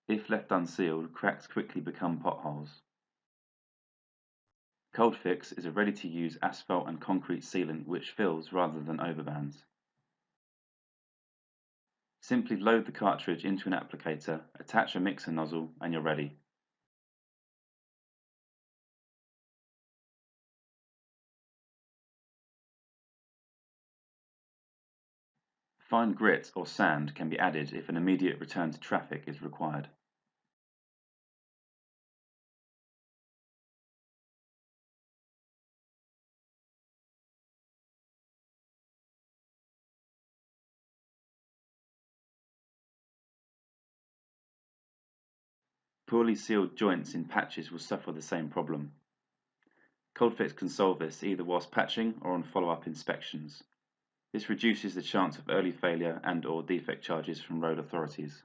If left unsealed, cracks quickly become potholes. Coldfix is a ready-to-use asphalt and concrete sealant which fills rather than overbands. Simply load the cartridge into an applicator, attach a mixer nozzle, and you're ready. Fine grit or sand can be added if an immediate return to traffic is required. Poorly sealed joints in patches will suffer the same problem. Coldfix can solve this either whilst patching or on follow-up inspections. This reduces the chance of early failure and/or defect charges from road authorities.